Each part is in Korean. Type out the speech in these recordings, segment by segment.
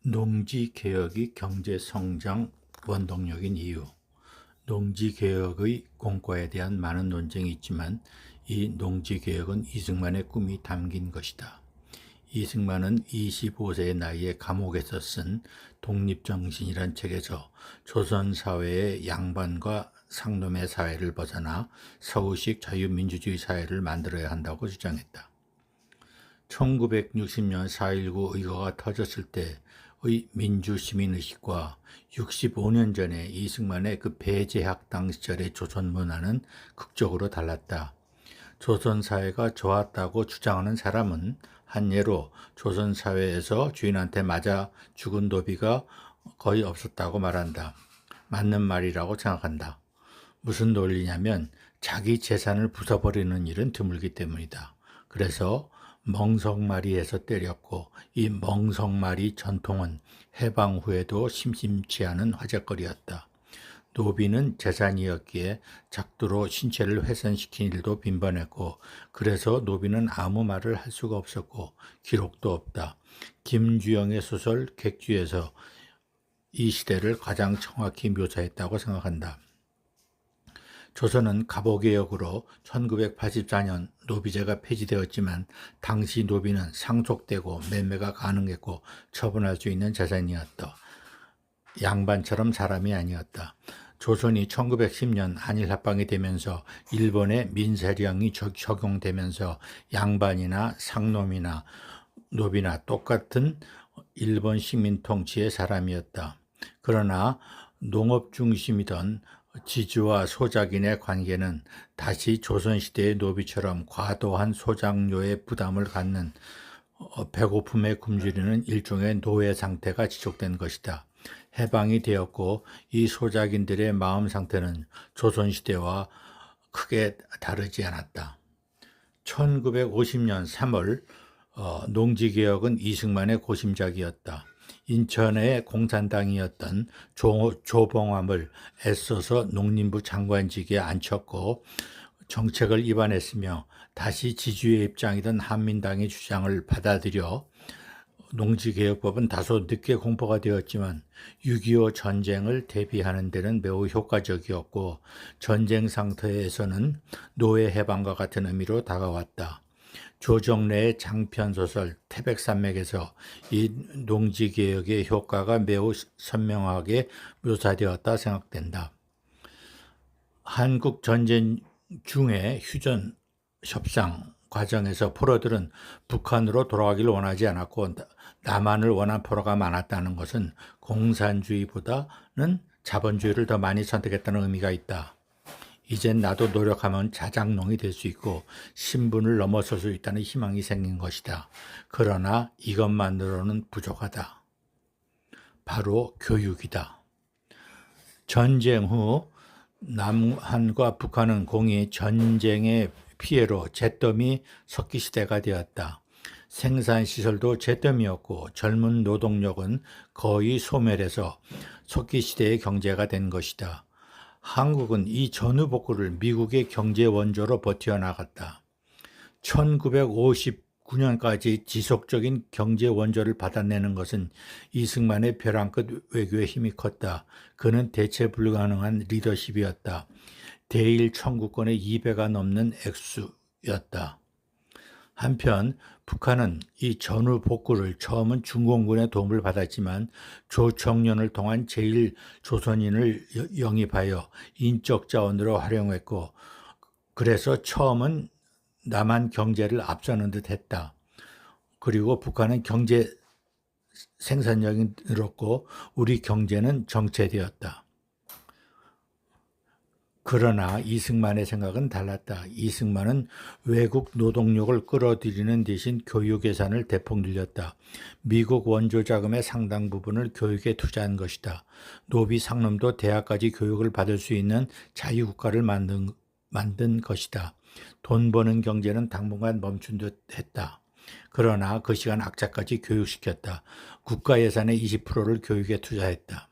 농지개혁이 경제성장 원동력인 이유. 농지개혁의 공과에 대한 많은 논쟁이 있지만 이 농지개혁은 이승만의 꿈이 담긴 것이다. 이승만은 25세의 나이에 감옥에서 쓴 독립정신이란 책에서 조선사회의 양반과 상놈의 사회를 벗어나 서구식 자유민주주의 사회를 만들어야 한다고 주장했다. 1960년 4.19 의거가 터졌을 때의 민주시민의식과 65년 전에 이승만의 그 배제학당 시절의 조선 문화는 극적으로 달랐다. 조선 사회가 좋았다고 주장하는 사람은 한 예로 조선 사회에서 주인한테 맞아 죽은 노비가 거의 없었다고 말한다. 맞는 말이라고 생각한다. 무슨 논리냐면 자기 재산을 부숴버리는 일은 드물기 때문이다. 그래서 멍석말이에서 때렸고 이 멍석말이 전통은 해방 후에도 심심치 않은 화제거리였다. 노비는 재산이었기에 작두로 신체를 훼손시킨 일도 빈번했고 그래서 노비는 아무 말을 할 수가 없었고 기록도 없다. 김주영의 소설 객주에서 이 시대를 가장 정확히 묘사했다고 생각한다. 조선은 갑오개혁으로 1984년 노비제가 폐지되었지만 당시 노비는 상속되고 매매가 가능했고 처분할 수 있는 재산이었다. 양반처럼 사람이 아니었다. 조선이 1910년 한일합방이 되면서 일본의 민세령이 적용되면서 양반이나 상놈이나 노비나 똑같은 일본 식민 통치의 사람이었다. 그러나 농업 중심이던 지주와 소작인의 관계는 다시 조선시대의 노비처럼 과도한 소작료의 부담을 갖는 배고픔에 굶주리는 일종의 노예 상태가 지속된 것이다. 해방이 되었고 이 소작인들의 마음 상태는 조선시대와 크게 다르지 않았다. 1950년 3월 농지개혁은 이승만의 고심작이었다. 인천의 공산당이었던 조봉암을 애써서 농림부 장관직에 앉혔고 정책을 입안했으며 다시 지주의 입장이던 한민당의 주장을 받아들여 농지개혁법은 다소 늦게 공포가 되었지만 6.25 전쟁을 대비하는 데는 매우 효과적이었고 전쟁 상태에서는 노예 해방과 같은 의미로 다가왔다. 조정래의 장편소설 태백산맥에서 이 농지개혁의 효과가 매우 선명하게 묘사되었다 생각된다. 한국 전쟁 중에 휴전 협상 과정에서 포로들은 북한으로 돌아가기를 원하지 않았고 남한을 원한 포로가 많았다는 것은 공산주의보다는 자본주의를 더 많이 선택했다는 의미가 있다. 이젠 나도 노력하면 자장농이 될 수 있고 신분을 넘어설 수 있다는 희망이 생긴 것이다. 그러나 이것만으로는 부족하다. 바로 교육이다. 전쟁 후 남한과 북한은 공이 전쟁의 피해로 잿더미 석기시대가 되었다. 생산시설도 잿더미였고 젊은 노동력은 거의 소멸해서 석기시대의 경제가 된 것이다. 한국은 이 전후복구를 미국의 경제 원조로 버텨나갔다. 1959년까지 지속적인 경제 원조를 받아내는 것은 이승만의 벼랑 끝 외교의 힘이 컸다. 그는 대체 불가능한 리더십이었다. 대일 청구권의 2배가 넘는 액수였다. 한편 북한은 이 전후 복구를 처음은 중공군의 도움을 받았지만 조청년을 통한 제1조선인을 영입하여 인적 자원으로 활용했고 그래서 처음은 남한 경제를 앞서는 듯 했다. 그리고 북한은 경제 생산력이 늘었고 우리 경제는 정체되었다. 그러나 이승만의 생각은 달랐다. 이승만은 외국 노동력을 끌어들이는 대신 교육 예산을 대폭 늘렸다. 미국 원조 자금의 상당 부분을 교육에 투자한 것이다. 노비 상놈도 대학까지 교육을 받을 수 있는 자유국가를 만든 것이다. 돈 버는 경제는 당분간 멈춘 듯 했다. 그러나 그 시간 악자까지 교육시켰다. 국가 예산의 20%를 교육에 투자했다.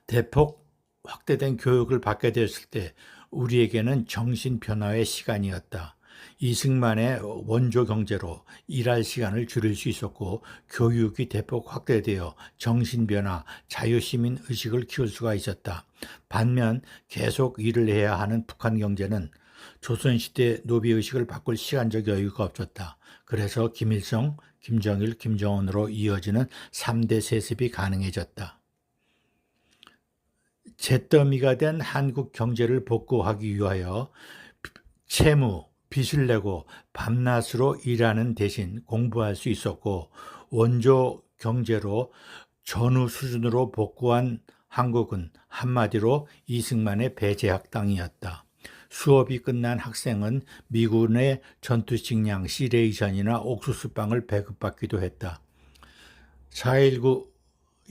대폭 확대된 교육을 받게 되었을 때 우리에게는 정신 변화의 시간이었다. 이승만의 원조 경제로 일할 시간을 줄일 수 있었고 교육이 대폭 확대되어 정신변화, 자유시민 의식을 키울 수가 있었다. 반면 계속 일을 해야 하는 북한 경제는 조선시대 노비의식을 바꿀 시간적 여유가 없었다. 그래서 김일성, 김정일, 김정은으로 이어지는 3대 세습이 가능해졌다. 잿더미가 된 한국 경제를 복구하기 위하여 채무, 빚을 내고 밤낮으로 일하는 대신 공부할 수 있었고 원조 경제로 전후 수준으로 복구한 한국은 한마디로 이승만의 배제학당이었다. 수업이 끝난 학생은 미군의 전투식량 시레이션이나 옥수수빵을 배급받기도 했다. 4.19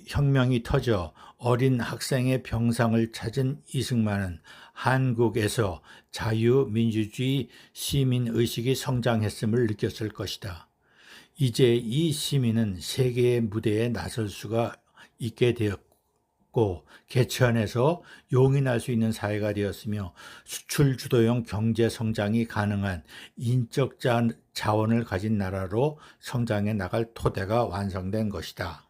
혁명이 터져 어린 학생의 병상을 찾은 이승만은 한국에서 자유민주주의 시민의식이 성장했음을 느꼈을 것이다. 이제 이 시민은 세계의 무대에 나설 수가 있게 되었고 개천에서 용인할 수 있는 사회가 되었으며 수출 주도형 경제 성장이 가능한 인적 자원을 가진 나라로 성장해 나갈 토대가 완성된 것이다.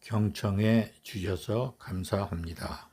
경청해 주셔서 감사합니다.